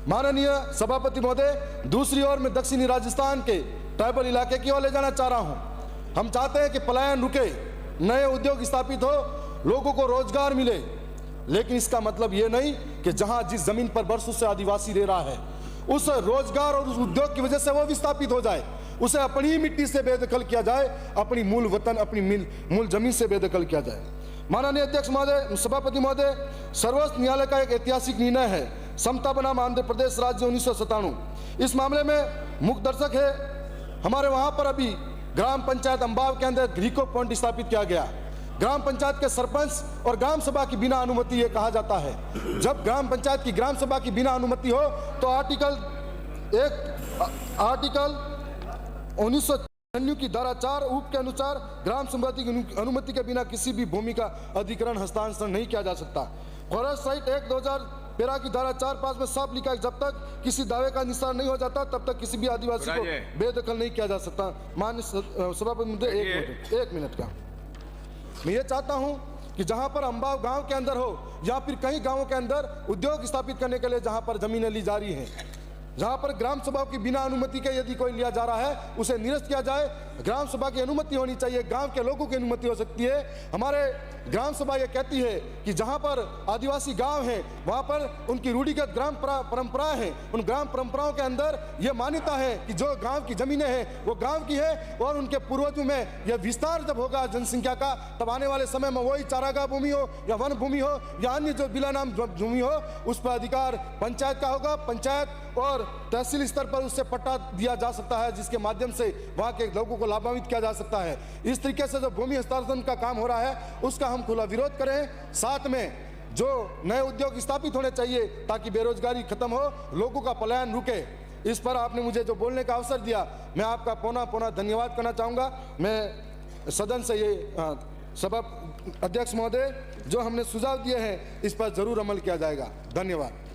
माननीय सभापति महोदय, दूसरी ओर मैं दक्षिणी राजस्थान के ट्राइबल इलाके की ओर ले जाना चाह रहा हूं। हम चाहते हैं कि पलायन रुके, नए उद्योग स्थापित हो, लोगों को रोजगार मिले, लेकिन इसका मतलब ये नहीं कि जहां जिस जमीन पर वर्षों से आदिवासी रह रहा है उस रोजगार और उस उद्योग की वजह से वो विस्थापित हो जाए, उसे अपनी ही मिट्टी से बेदखल किया जाए, अपनी मूल वतन, अपनी मूल जमीन से बेदखल किया जाए। माननीय अध्यक्ष महोदय, सभापति महोदय, सर्वोच्च न्यायालय का एक ऐतिहासिक निर्णय है समता बनाम आंध्र प्रदेश राज्य 1997। इस मामले में मुख्य दर्शक है हमारे वहां पर अभी ग्राम पंचायत अंबाव के अंदर ग्रीको पॉइंट स्थापित किया गया। ग्राम पंचायत के सरपंच और ग्राम सभा की बिना अनुमति ये कहा जाता है, जब ग्राम पंचायत की ग्राम सभा की बिना अनुमति हो तो आर्टिकल 1996 की धारा 4 उप के अनुसार ग्राम सभा की अनुमति के बिना किसी भी भूमि का अधिग्रहण हस्तांतरण नहीं किया जा सकता। फॉरेस्ट साइट एक्ट 2013 की धारा 4(5) में साफ लिखा है, जब तक किसी दावे का निस्तार नहीं हो जाता तब तक किसी भी आदिवासी को बेदखल नहीं किया जा सकता। माननीय सभापति महोदय, एक मिनट का मैं ये चाहता हूं कि जहां पर अंबाव गांव के अंदर हो या फिर कई गांवों के अंदर उद्योग स्थापित करने के लिए जहां पर जमीनें ली जा रही हैं, जहां पर ग्राम सभा की बिना अनुमति के यदि कोई लिया जा रहा है उसे निरस्त किया जाए। ग्राम सभा की अनुमति होनी चाहिए, गांव के लोगों की अनुमति हो सकती है। हमारे ग्राम सभा ये कहती है कि जहां पर आदिवासी गांव हैं वहां पर उनकी रूढ़िगत ग्राम परंपराएं हैं, उन ग्राम परंपराओं के अंदर यह मान्यता है कि जो गांव की जमीनें हैं वो गांव की है, और उनके पूर्वजों में यह विस्तार जब होगा जनसंख्या का तब आने वाले समय में वही चारागाह भूमि हो या वन भूमि हो या अन्य जो बिला नाम भूमि हो उस पर अधिकार पंचायत का होगा। पंचायत और तहसील स्तर पर उससे पट्टा दिया जा सकता है, जिसके माध्यम से वहां के लोगों को लाभान्वित किया जा सकता है। इस तरीके से जो भूमि हस्तांतरण का काम हो रहा है उसका हम खुला विरोध करें। साथ में जो नए उद्योग स्थापित होने चाहिए ताकि बेरोजगारी खत्म हो, लोगों का पलायन रुके। इस पर आपने मुझे जो बोलने का अवसर दिया, मैं आपका पौना धन्यवाद करना चाहूँगा। मैं सदन से ये सभा अध्यक्ष महोदय जो हमने सुझाव दिए हैं इस पर जरूर अमल किया जाएगा। धन्यवाद।